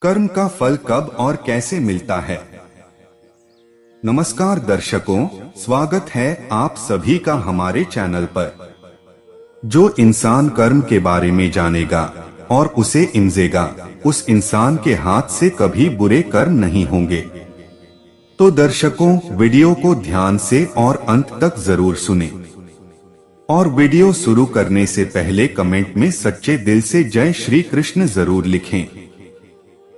कर्म का फल कब और कैसे मिलता है। नमस्कार दर्शकों, स्वागत है आप सभी का हमारे चैनल पर। जो इंसान कर्म के बारे में जानेगा और उसे इमजेगा, उस इंसान के हाथ से कभी बुरे कर्म नहीं होंगे। तो दर्शकों, वीडियो को ध्यान से और अंत तक जरूर सुने। और वीडियो शुरू करने से पहले कमेंट में सच्चे दिल से जय श्री कृष्ण जरूर लिखें।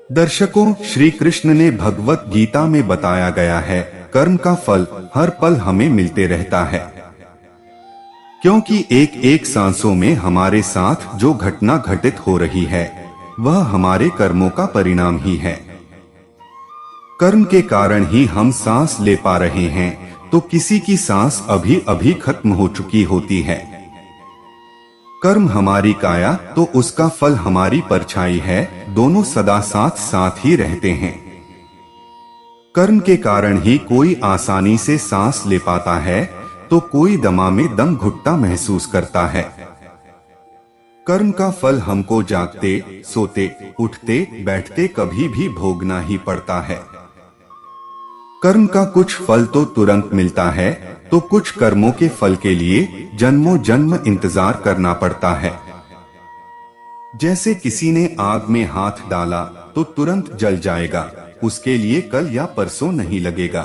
दर्शकों, श्री कृष्ण ने भगवत गीता में बताया गया है, कर्म का फल हर पल हमें मिलते रहता है, क्योंकि एक एक सांसों में हमारे साथ जो घटना घटित हो रही है वह हमारे कर्मों का परिणाम ही है। कर्म के कारण ही हम सांस ले पा रहे हैं, तो किसी की सांस अभी अभी खत्म हो चुकी होती है। कर्म हमारी काया तो उसका फल हमारी परछाई है, दोनों सदा साथ साथ ही रहते हैं। कर्म के कारण ही कोई आसानी से सांस ले पाता है, तो कोई दमा में दम घुटता महसूस करता है। कर्म का फल हमको जागते, सोते, उठते, बैठते कभी भी भोगना ही पड़ता है। कर्म का कुछ फल तो तुरंत मिलता है, तो कुछ कर्मों के फल के लिए जन्मों जन्म इंतजार करना पड़ता है। जैसे किसी ने आग में हाथ डाला तो तुरंत जल जाएगा, उसके लिए कल या परसों नहीं लगेगा।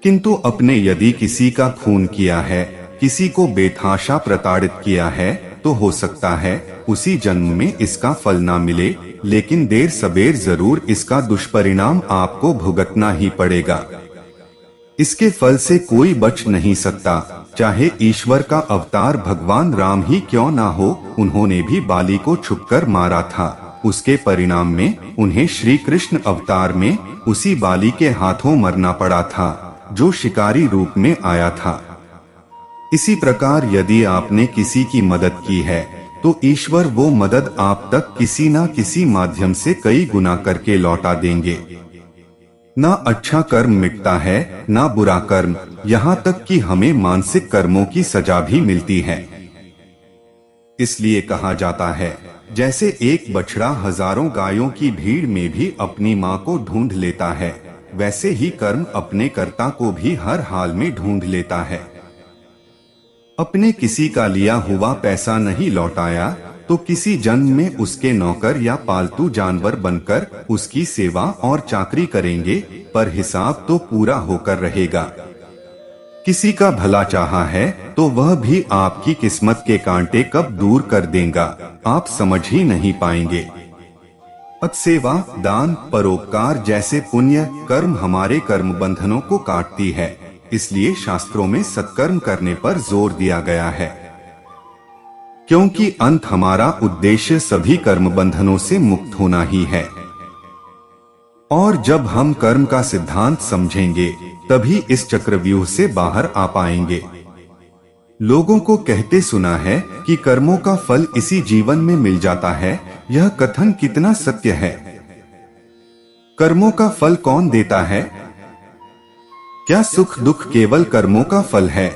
किंतु अपने यदि किसी का खून किया है, किसी को बेतहाशा प्रताड़ित किया है, तो हो सकता है उसी जन्म में इसका फल ना मिले, लेकिन देर सबेर जरूर इसका दुष्परिणाम आपको भुगतना ही पड़ेगा। इसके फल से कोई बच नहीं सकता, चाहे ईश्वर का अवतार भगवान राम ही क्यों ना हो। उन्होंने भी बाली को छुपकर मारा था, उसके परिणाम में उन्हें श्री कृष्ण अवतार में उसी बाली के हाथों मरना पड़ा था, जो शिकारी रूप में आया था। इसी प्रकार यदि आपने किसी की मदद की है, तो ईश्वर वो मदद आप तक किसी न किसी माध्यम से कई गुना करके लौटा देंगे। ना अच्छा कर्म मिटता है, ना बुरा कर्म, यहाँ तक कि हमें मानसिक कर्मों की सजा भी मिलती है। इसलिए कहा जाता है, जैसे एक बछड़ा हजारों गायों की भीड़ में भी अपनी माँ को ढूंढ लेता है, वैसे ही कर्म अपने कर्ता को भी हर हाल में ढूंढ लेता है। अपने किसी का लिया हुआ पैसा नहीं लौटाया, तो किसी जन्म में उसके नौकर या पालतू जानवर बनकर उसकी सेवा और चाकरी करेंगे, पर हिसाब तो पूरा होकर रहेगा। किसी का भला चाहा है, तो वह भी आपकी किस्मत के कांटे कब दूर कर देगा, आप समझ ही नहीं पाएंगे। सेवा, दान, परोपकार जैसे पुण्य कर्म हमारे कर्म बंधनों को काटती है, इसलिए शास्त्रों में सत्कर्म करने पर जोर दिया गया है, क्योंकि अंत हमारा उद्देश्य सभी कर्म बंधनों से मुक्त होना ही है। और जब हम कर्म का सिद्धांत समझेंगे, तभी इस चक्रव्यूह से बाहर आ पाएंगे। लोगों को कहते सुना है कि कर्मों का फल इसी जीवन में मिल जाता है, यह कथन कितना सत्य है। कर्मों का फल कौन देता है? क्या सुख दुख केवल कर्मों का फल है?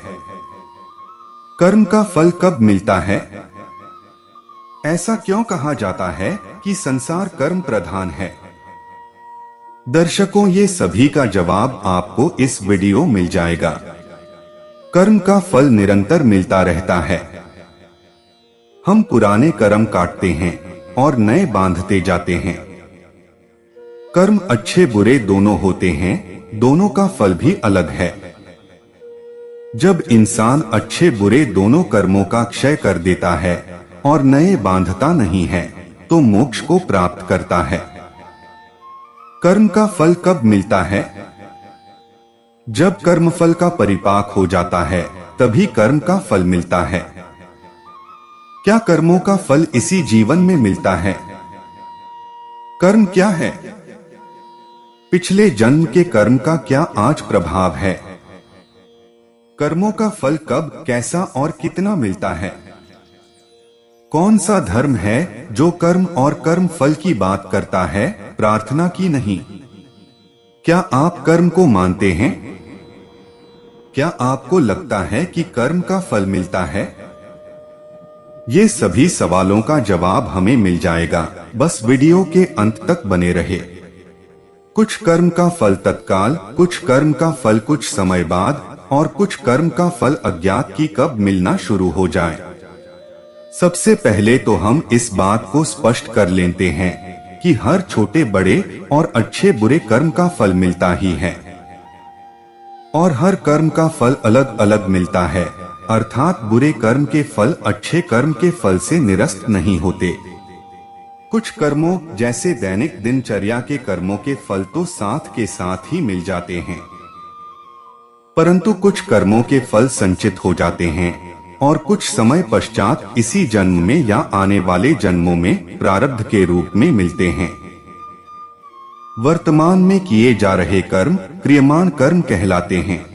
कर्म का फल कब मिलता है? ऐसा क्यों कहा जाता है कि संसार कर्म प्रधान है? दर्शकों, ये सभी का जवाब आपको इस वीडियो मिल जाएगा। कर्म का फल निरंतर मिलता रहता है। हम पुराने कर्म काटते हैं और नए बांधते जाते हैं। कर्म अच्छे बुरे दोनों होते हैं, दोनों का फल भी अलग है। जब इंसान अच्छे बुरे दोनों कर्मों का क्षय कर देता है और नए बांधता नहीं है, तो मोक्ष को प्राप्त करता है। कर्म का फल कब मिलता है? जब कर्म फल का परिपाक हो जाता है, तभी कर्म का फल मिलता है। क्या कर्मों का फल इसी जीवन में मिलता है? कर्म क्या है? पिछले जन्म के कर्म का क्या आज प्रभाव है? कर्मों का फल कब, कैसा और कितना मिलता है? कौन सा धर्म है जो कर्म और कर्म फल की बात करता है, प्रार्थना की नहीं? क्या आप कर्म को मानते हैं? क्या आपको लगता है कि कर्म का फल मिलता है? ये सभी सवालों का जवाब हमें मिल जाएगा, बस वीडियो के अंत तक बने रहे। कुछ कर्म का फल तत्काल, कुछ कर्म का फल कुछ समय बाद और कुछ कर्म का फल अज्ञात की कब मिलना शुरू हो जाए। सबसे पहले तो हम इस बात को स्पष्ट कर लेते हैं कि हर छोटे बड़े और अच्छे बुरे कर्म का फल मिलता ही है और हर कर्म का फल अलग अलग मिलता है, अर्थात बुरे कर्म के फल अच्छे कर्म के फल से निरस्त नहीं होते। कुछ कर्मों जैसे दैनिक दिनचर्या के कर्मों के फल तो साथ के साथ ही मिल जाते हैं, परंतु कुछ कर्मों के फल संचित हो जाते हैं और कुछ समय पश्चात इसी जन्म में या आने वाले जन्मों में प्रारब्ध के रूप में मिलते हैं। वर्तमान में किए जा रहे कर्म क्रियमाण कर्म कहलाते हैं।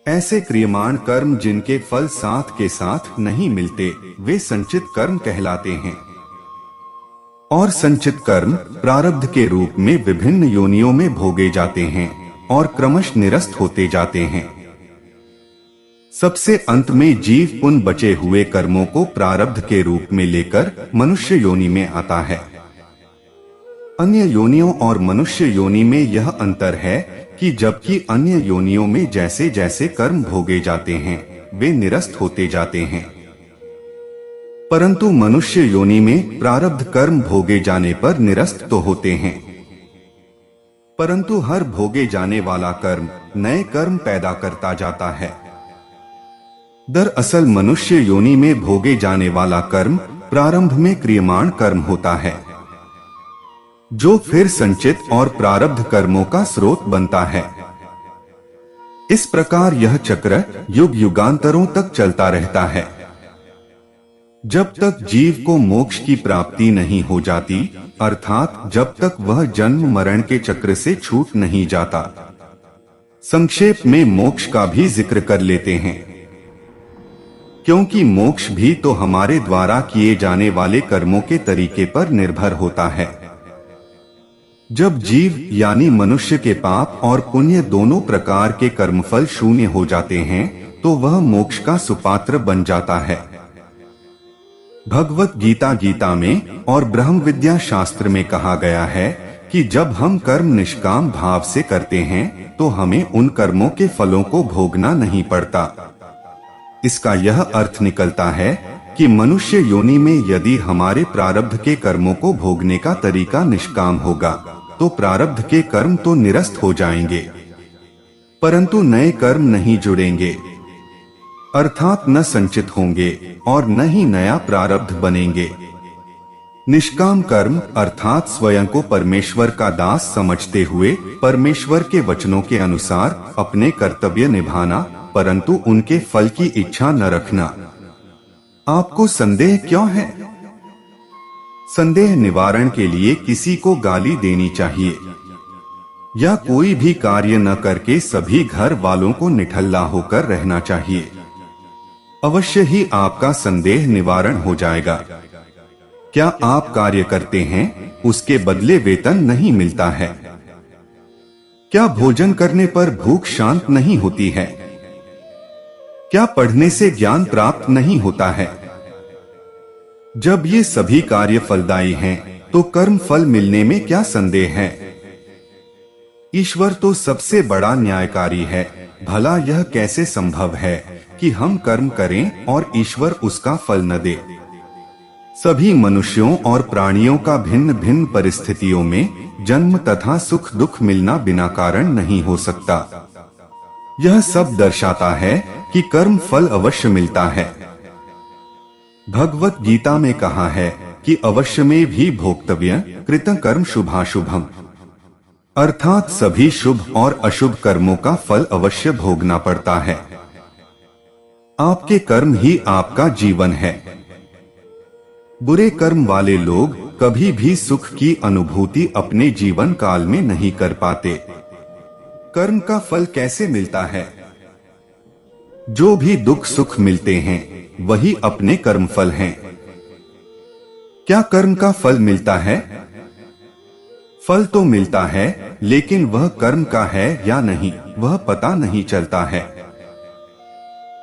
ऐसे क्रियमाण कर्म जिनके फल साथ के साथ नहीं मिलते, वे संचित कर्म कहलाते हैं। और संचित कर्म प्रारब्ध के रूप में विभिन्न योनियों में भोगे जाते हैं और क्रमश निरस्त होते जाते हैं। सबसे अंत में जीव उन बचे हुए कर्मों को प्रारब्ध के रूप में लेकर मनुष्य योनि में आता है। अन्य योनियों और मनुष्य योनि में यह अंतर है कि जबकि अन्य योनियों में जैसे जैसे कर्म भोगे जाते हैं वे निरस्त होते जाते हैं, परंतु मनुष्य योनि में प्रारब्ध कर्म भोगे जाने पर निरस्त तो होते हैं, परंतु हर भोगे जाने वाला कर्म नए कर्म पैदा करता जाता है। दरअसल मनुष्य योनि में भोगे जाने वाला कर्म प्रारंभ में क्रियमाण कर्म होता है, जो फिर संचित और प्रारब्ध कर्मों का स्रोत बनता है। इस प्रकार यह चक्र युग युगांतरों तक चलता रहता है, जब तक जीव को मोक्ष की प्राप्ति नहीं हो जाती, अर्थात जब तक वह जन्म मरण के चक्र से छूट नहीं जाता। संक्षेप में मोक्ष का भी जिक्र कर लेते हैं, क्योंकि मोक्ष भी तो हमारे द्वारा किए जाने वाले कर्मों के तरीके पर निर्भर होता है। जब जीव यानी मनुष्य के पाप और पुण्य दोनों प्रकार के कर्मफल शून्य हो जाते हैं तो वह मोक्ष का सुपात्र बन जाता है। भगवत गीता में और ब्रह्म विद्या शास्त्र में कहा गया है कि जब हम कर्म निष्काम भाव से करते हैं तो हमें उन कर्मों के फलों को भोगना नहीं पड़ता। इसका यह अर्थ निकलता है कि मनुष्य योनि में यदि हमारे प्रारब्ध के कर्मों को भोगने का तरीका निष्काम होगा तो प्रारब्ध के कर्म तो निरस्त हो जाएंगे, परंतु नए कर्म नहीं जुड़ेंगे, अर्थात न संचित होंगे और न ही नया प्रारब्ध बनेंगे। निष्काम कर्म अर्थात स्वयं को परमेश्वर का दास समझते हुए परमेश्वर के वचनों के अनुसार अपने कर्तव्य निभाना, परंतु उनके फल की इच्छा न रखना। आपको संदेह क्यों है? संदेह निवारण के लिए किसी को गाली देनी चाहिए या कोई भी कार्य न करके सभी घर वालों को निठल्ला होकर रहना चाहिए। अवश्य ही आपका संदेह निवारण हो जाएगा। क्या आप कार्य करते हैं उसके बदले वेतन नहीं मिलता है? क्या भोजन करने पर भूख शांत नहीं होती है? क्या पढ़ने से ज्ञान प्राप्त नहीं होता है? जब ये सभी कार्य फलदायी हैं, तो कर्म फल मिलने में क्या संदेह है? ईश्वर तो सबसे बड़ा न्यायकारी है। भला यह कैसे संभव है कि हम कर्म करें और ईश्वर उसका फल न दे? सभी मनुष्यों और प्राणियों का भिन्न भिन्न परिस्थितियों में जन्म तथा सुख दुख मिलना बिना कारण नहीं हो सकता। यह सब दर्शाता है कि कर्म फल अवश्य मिलता है। भगवत गीता में कहा है कि अवश्य में भी भोक्तव्य कृत कर्म शुभाशुभम, अर्थात सभी शुभ और अशुभ कर्मों का फल अवश्य भोगना पड़ता है। आपके कर्म ही आपका जीवन है। बुरे कर्म वाले लोग कभी भी सुख की अनुभूति अपने जीवन काल में नहीं कर पाते। कर्म का फल कैसे मिलता है? जो भी दुख सुख मिलते हैं वही अपने कर्म फल हैं। क्या कर्म का फल मिलता है? फल तो मिलता है, लेकिन वह कर्म का है या नहीं वह पता नहीं चलता है।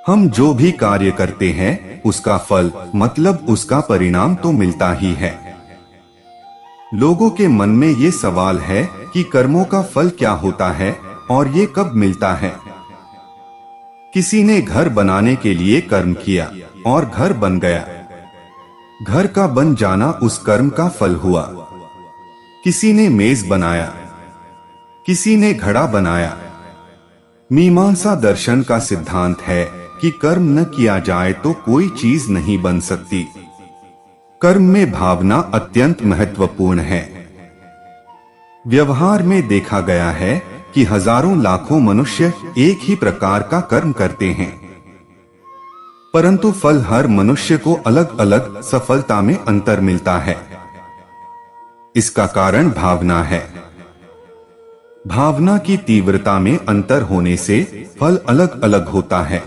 हम जो भी कार्य करते हैं उसका फल मतलब उसका परिणाम तो मिलता ही है। लोगों के मन में ये सवाल है कि कर्मों का फल क्या होता है और ये कब मिलता है। किसी ने घर बनाने के लिए कर्म किया और घर बन गया। घर का बन जाना उस कर्म का फल हुआ। किसी ने मेज बनाया, किसी ने घड़ा बनाया। मीमांसा दर्शन का सिद्धांत है कि कर्म न किया जाए तो कोई चीज नहीं बन सकती। कर्म में भावना अत्यंत महत्वपूर्ण है। व्यवहार में देखा गया है कि हजारों लाखों मनुष्य एक ही प्रकार का कर्म करते हैं, परंतु फल हर मनुष्य को अलग अलग सफलता में अंतर मिलता है। इसका कारण भावना है। भावना की तीव्रता में अंतर होने से फल अलग अलग होता है।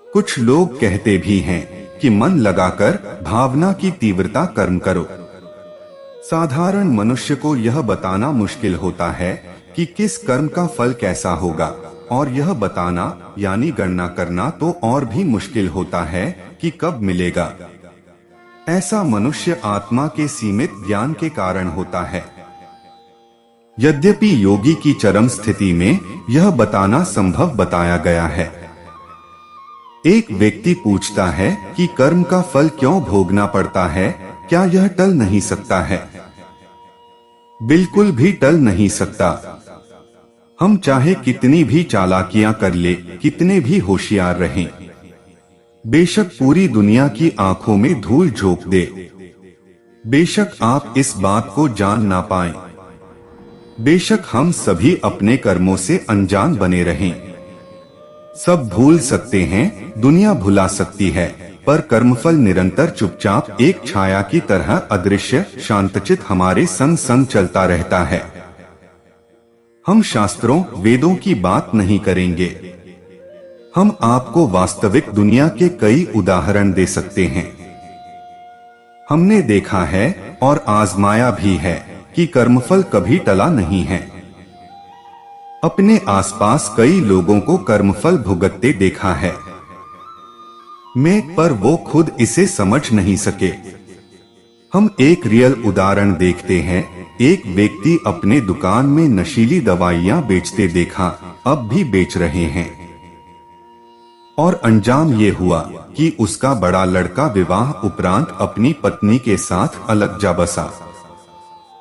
कुछ लोग कहते भी हैं कि मन लगाकर भावना की तीव्रता कर्म करो। साधारण मनुष्य को यह बताना मुश्किल होता है कि किस कर्म का फल कैसा होगा, और यह बताना यानी गणना करना तो और भी मुश्किल होता है कि कब मिलेगा। ऐसा मनुष्य आत्मा के सीमित ज्ञान के कारण होता है। यद्यपि योगी की चरम स्थिति में यह बताना संभव बताया गया है। एक व्यक्ति पूछता है कि कर्म का फल क्यों भोगना पड़ता है, क्या यह टल नहीं सकता है? बिल्कुल भी टल नहीं सकता। हम चाहे कितनी भी चालाकियां कर ले, कितने भी होशियार रहें, बेशक पूरी दुनिया की आंखों में धूल झोंक दे, बेशक आप इस बात को जान ना पाएं, बेशक हम सभी अपने कर्मों से अनजान बने रहें, सब भूल सकते हैं, दुनिया भुला सकती है, पर कर्मफल निरंतर चुपचाप एक छाया की तरह अदृश्य शांतचित हमारे संग संग चलता रहता है। हम शास्त्रों वेदों की बात नहीं करेंगे। हम आपको वास्तविक दुनिया के कई उदाहरण दे सकते हैं। हमने देखा है और आजमाया भी है कि कर्मफल कभी टला नहीं है। अपने आसपास कई लोगों को कर्मफल भुगतते देखा है, पर वो खुद इसे समझ नहीं सके। हम एक रियल उदाहरण देखते हैं। एक व्यक्ति अपने दुकान में नशीली दवाइयां बेचते देखा, अब भी बेच रहे हैं, और अंजाम ये हुआ कि उसका बड़ा लड़का विवाह उपरांत अपनी पत्नी के साथ अलग जा बसा।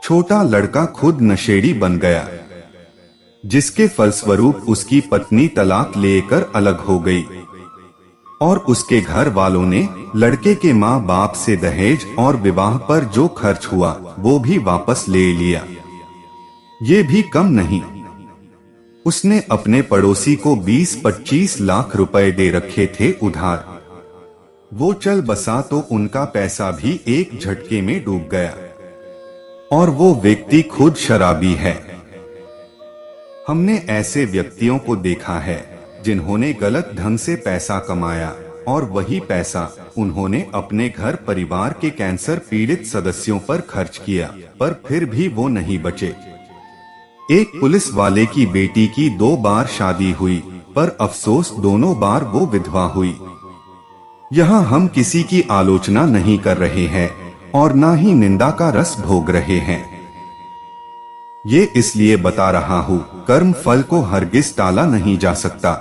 छोटा लड़का खुद नशेड़ी बन गया, जिसके फलस्वरूप उसकी पत्नी तलाक लेकर अलग हो गई, और उसके घर वालों ने लड़के के माँ बाप से दहेज और विवाह पर जो खर्च हुआ वो भी वापस ले लिया। ये भी कम नहीं, उसने अपने पड़ोसी को 20-25 लाख रुपए दे रखे थे उधार। वो चल बसा तो उनका पैसा भी एक झटके में डूब गया, और वो व्यक्ति खुद शराबी है। हमने ऐसे व्यक्तियों को देखा है जिन्होंने गलत ढंग से पैसा कमाया, और वही पैसा उन्होंने अपने घर परिवार के कैंसर पीड़ित सदस्यों पर खर्च किया, पर फिर भी वो नहीं बचे। एक पुलिस वाले की बेटी की 2 बार शादी हुई, पर अफसोस दोनों बार वो विधवा हुई। यहाँ हम किसी की आलोचना नहीं कर रहे हैं और ना ही निंदा का रस भोग रहे हैं। ये इसलिए बता रहा हूँ, कर्म फल को हरगिज टाला नहीं जा सकता।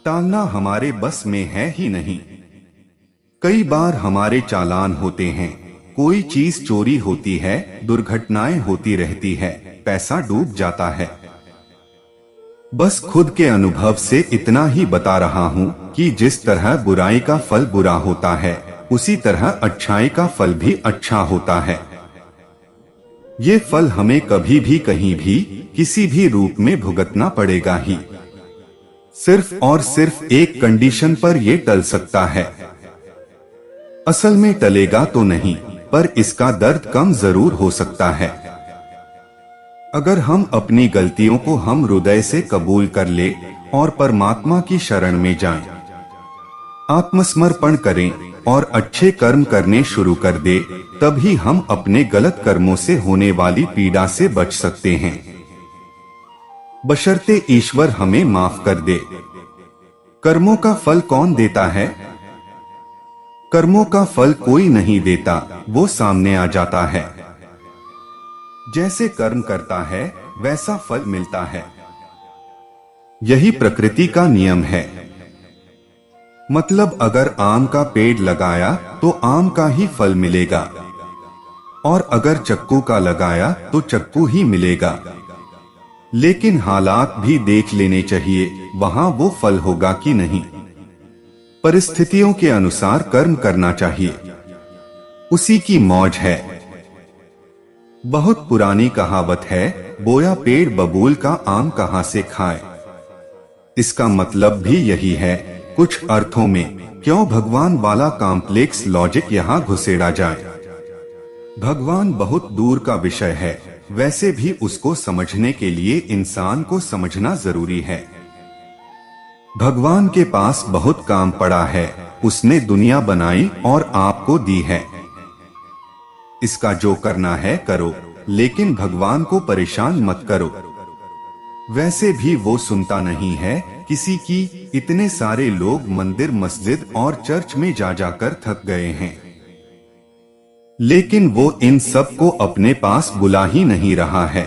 टालना हमारे बस में है ही नहीं। कई बार हमारे चालान होते हैं, कोई चीज चोरी होती है, दुर्घटनाएं होती रहती है, पैसा डूब जाता है। बस खुद के अनुभव से इतना ही बता रहा हूँ कि जिस तरह बुराई का फल बुरा होता है, उसी तरह अच्छाई का फल भी अच्छा होता है। ये फल हमें कभी भी कहीं भी किसी भी रूप में भुगतना पड़ेगा ही। सिर्फ और सिर्फ एक कंडीशन पर ये टल सकता है। असल में टलेगा तो नहीं, पर इसका दर्द कम जरूर हो सकता है। अगर हम अपनी गलतियों को हम हृदय से कबूल कर ले और परमात्मा की शरण में जाएं, आत्मसमर्पण करें और अच्छे कर्म करने शुरू कर दे, तभी हम अपने गलत कर्मों से होने वाली पीड़ा से बच सकते हैं, बशर्ते ईश्वर हमें माफ कर दे। कर्मों का फल कौन देता है? कर्मों का फल कोई नहीं देता, वो सामने आ जाता है। जैसे कर्म करता है वैसा फल मिलता है। यही प्रकृति का नियम है। मतलब अगर आम का पेड़ लगाया तो आम का ही फल मिलेगा, और अगर चक्कू का लगाया तो चक्कू ही मिलेगा। लेकिन हालात भी देख लेने चाहिए, वहां वो फल होगा कि नहीं। परिस्थितियों के अनुसार कर्म करना चाहिए, उसी की मौज है। बहुत पुरानी कहावत है, बोया पेड़ बबूल का आम कहां से खाए। इसका मतलब भी यही है। कुछ अर्थों में क्यों भगवान वाला कॉम्प्लेक्स लॉजिक यहाँ घुसेड़ा जाए। भगवान बहुत दूर का विषय है, वैसे भी उसको समझने के लिए इंसान को समझना जरूरी है। भगवान के पास बहुत काम पड़ा है, उसने दुनिया बनाई और आपको दी है। इसका जो करना है करो, लेकिन भगवान को परेशान मत करो। वैसे भी वो सुनता नहीं है किसी की। इतने सारे लोग मंदिर, मस्जिद और चर्च में जा जाकर थक गए हैं, लेकिन वो इन सब को अपने पास बुला ही नहीं रहा है।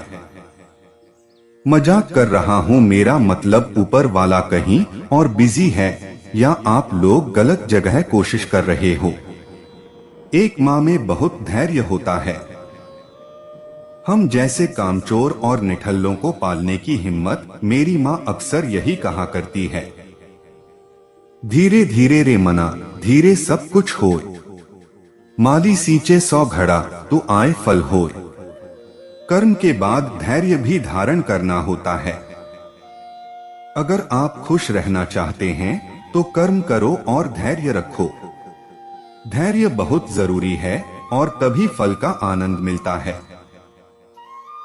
मजाक कर रहा हूँ, मेरा मतलब ऊपर वाला कहीं और बिजी है, या आप लोग गलत जगह कोशिश कर रहे हो। एक माँ में बहुत धैर्य होता है। हम जैसे कामचोर और निठल्लों को पालने की हिम्मत मेरी माँ अक्सर यही कहा करती है। धीरे धीरे रे मना, धीरे सब कुछ होय। माली सींचे 100 घड़ा, तो आए फल होय। कर्म के बाद धैर्य भी धारण करना होता है। अगर आप खुश रहना चाहते हैं तो कर्म करो और धैर्य रखो। धैर्य बहुत जरूरी है, और तभी फल का आनंद मिलता है।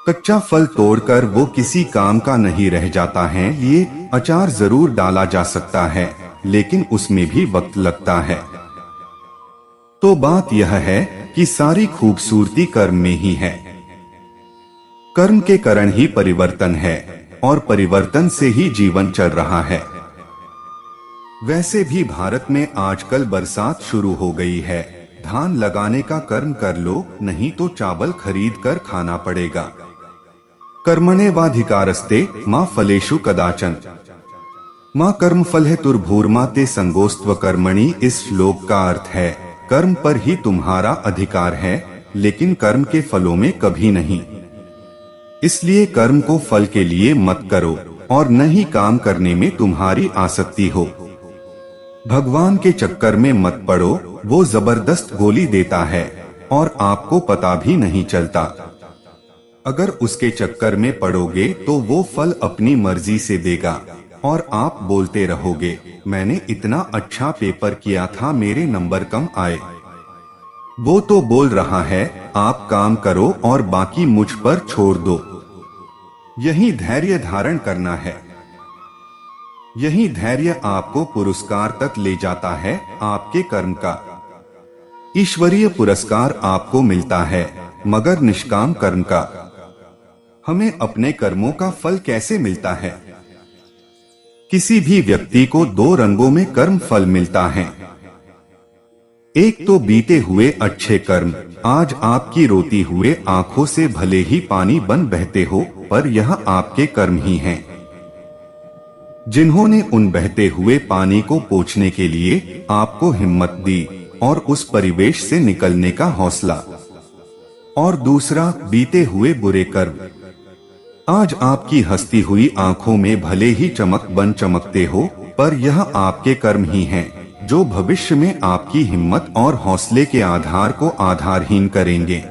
कच्चा फल तोड़कर वो किसी काम का नहीं रह जाता है। ये अचार जरूर डाला जा सकता है, लेकिन उसमें भी वक्त लगता है। तो बात यह है कि सारी खूबसूरती कर्म में ही है। कर्म के कारण ही परिवर्तन है, और परिवर्तन से ही जीवन चल रहा है। वैसे भी भारत में आजकल बरसात शुरू हो गई है। धान लगाने का कर्म कर लो, नहीं तो चावल खरीद कर खाना पड़ेगा। कर्मण्येवाधिकारस्ते मां फलेषु कदाचन। मां कर्म फल है तुर्भूर्मा ते संगोस्त्व कर्मणि। इस श्लोक का अर्थ है, कर्म पर ही तुम्हारा अधिकार है, लेकिन कर्म के फलों में कभी नहीं। इसलिए कर्म को फल के लिए मत करो, और न ही काम करने में तुम्हारी आसक्ति हो। भगवान के चक्कर में मत पड़ो, वो जबरदस्त गोली देता है और आपको पता भी नहीं चलता। अगर उसके चक्कर में पड़ोगे तो वो फल अपनी मर्जी से देगा, और आप बोलते रहोगे, मैंने इतना अच्छा पेपर किया था, मेरे नंबर कम आए। वो तो बोल रहा है आप काम करो और बाकी मुझ पर छोड़ दो। यही धैर्य धारण करना है। यही धैर्य आपको पुरस्कार तक ले जाता है। आपके कर्म का ईश्वरीय पुरस्कार आपको मिलता है, मगर निष्काम कर्म का। हमें अपने कर्मों का फल कैसे मिलता है? किसी भी व्यक्ति को 2 रंगों में कर्म फल मिलता है। एक तो बीते हुए अच्छे कर्म। आज आपकी रोती हुए आंखों से भले ही पानी बन बहते हो, पर यह आपके कर्म ही हैं, जिन्होंने उन बहते हुए पानी को पोंछने के लिए आपको हिम्मत दी और उस परिवेश से निकलने का हौसला। और दूसरा, बीते हुए बुरे कर्म। आज आपकी हंसती हुई आंखों में भले ही चमक बन चमकते हो, पर यह आपके कर्म ही हैं, जो भविष्य में आपकी हिम्मत और हौसले के आधार को आधारहीन करेंगे,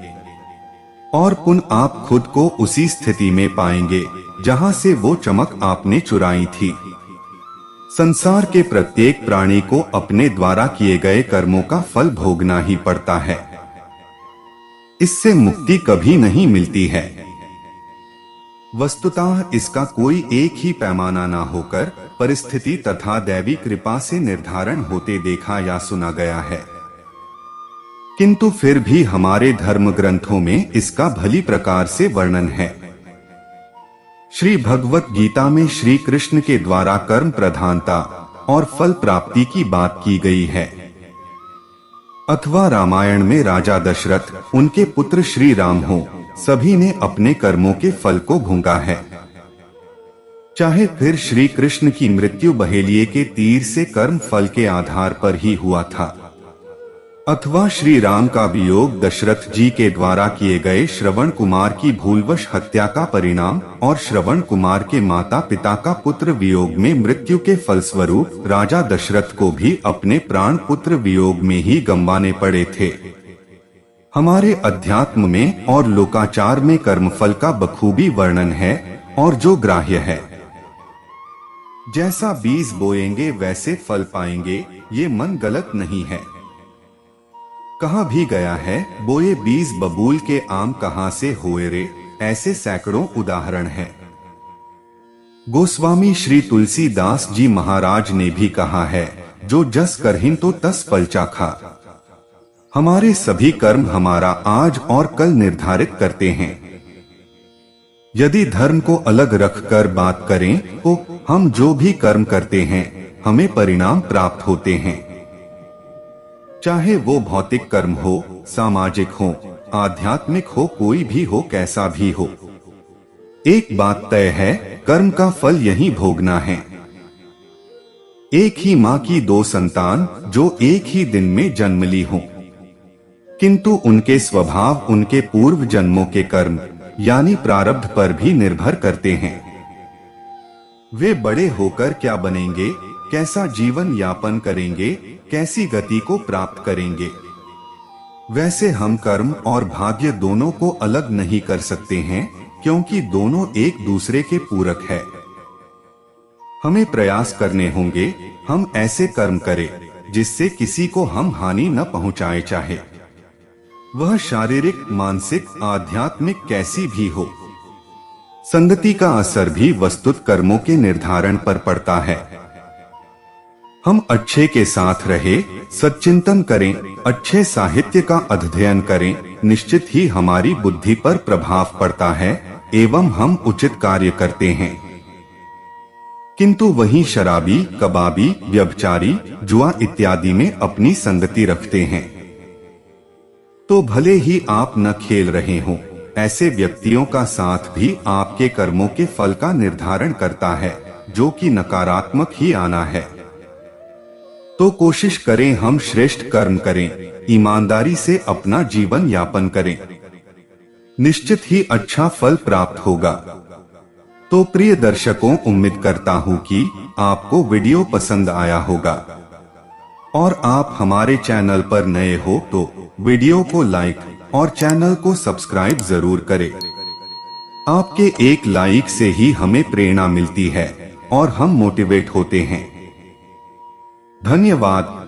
और पुनः आप खुद को उसी स्थिति में पाएंगे जहां से वो चमक आपने चुराई थी। संसार के प्रत्येक प्राणी को अपने द्वारा किए गए कर्मों का फल भोगना ही पड़ता है। इससे मुक्ति कभी नहीं मिलती है। वस्तुतः इसका कोई एक ही पैमाना ना होकर परिस्थिति तथा दैवी कृपा से निर्धारण होते देखा या सुना गया है। किंतु फिर भी हमारे धर्म ग्रंथों में इसका भली प्रकार से वर्णन है। श्री भगवत गीता में श्री कृष्ण के द्वारा कर्म प्रधानता और फल प्राप्ति की बात की गई है। अथवा रामायण में राजा दशरथ, उनके पुत्र श्री राम हो, सभी ने अपने कर्मों के फल को भोगा है। चाहे फिर श्री कृष्ण की मृत्यु बहेलिये के तीर से कर्म फल के आधार पर ही हुआ था, अथवा श्री राम का वियोग दशरथ जी के द्वारा किए गए श्रवण कुमार की भूलवश हत्या का परिणाम, और श्रवण कुमार के माता पिता का पुत्र वियोग में मृत्यु के फलस्वरूप राजा दशरथ को भी अपने प्राण पुत्र वियोग में ही गंवाने पड़े थे। हमारे अध्यात्म में और लोकाचार में कर्मफल का बखूबी वर्णन है, और जो ग्राह्य है। जैसा बीज बोएंगे वैसे फल पाएंगे, ये मन गलत नहीं है। कहा भी गया है, बोए बीज बबूल के आम कहां से होए रे, ऐसे सैकड़ों उदाहरण हैं। गोस्वामी श्री तुलसीदास जी महाराज ने भी कहा है, जो जस करहिं तो तस फल चाखा। हमारे सभी कर्म हमारा आज और कल निर्धारित करते हैं। यदि धर्म को अलग रखकर बात करें तो हम जो भी कर्म करते हैं हमें परिणाम प्राप्त होते हैं। चाहे वो भौतिक कर्म हो, सामाजिक हो, आध्यात्मिक हो, कोई भी हो, कैसा भी हो, एक बात तय है, कर्म का फल यही भोगना है। एक ही माँ की दो संतान जो एक ही दिन में जन्म ली हों, किंतु उनके स्वभाव उनके पूर्व जन्मों के कर्म यानी प्रारब्ध पर भी निर्भर करते हैं। वे बड़े होकर क्या बनेंगे, कैसा जीवन यापन करेंगे, कैसी गति को प्राप्त करेंगे, वैसे हम कर्म और भाग्य दोनों को अलग नहीं कर सकते हैं, क्योंकि दोनों एक दूसरे के पूरक है। हमें प्रयास करने होंगे, हम ऐसे कर्म करें जिससे किसी को हम हानि न पहुंचाए, चाहे वह शारीरिक, मानसिक, आध्यात्मिक कैसी भी हो। संगति का असर भी वस्तुत कर्मों के निर्धारण पर पड़ता है। हम अच्छे के साथ रहे, सच्चिंतन करें, अच्छे साहित्य का अध्ययन करें, निश्चित ही हमारी बुद्धि पर प्रभाव पड़ता है एवं हम उचित कार्य करते हैं। किंतु वहीं शराबी, कबाबी, व्यभिचारी, जुआ इत्यादि में अपनी संगति रखते हैं, तो भले ही आप न खेल रहे हों, ऐसे व्यक्तियों का साथ भी आपके कर्मों के फल का निर्धारण करता है, जो कि नकारात्मक ही आना है। तो कोशिश करें हम श्रेष्ठ कर्म करें, ईमानदारी से अपना जीवन यापन करें, निश्चित ही अच्छा फल प्राप्त होगा। तो प्रिय दर्शकों, उम्मीद करता हूं कि आपको वीडियो पसंद आया होगा, और आप हमारे चैनल पर नए हो तो वीडियो को लाइक और चैनल को सब्सक्राइब जरूर करें। आपके एक लाइक से ही हमें प्रेरणा मिलती है और हम मोटिवेट होते हैं। धन्यवाद।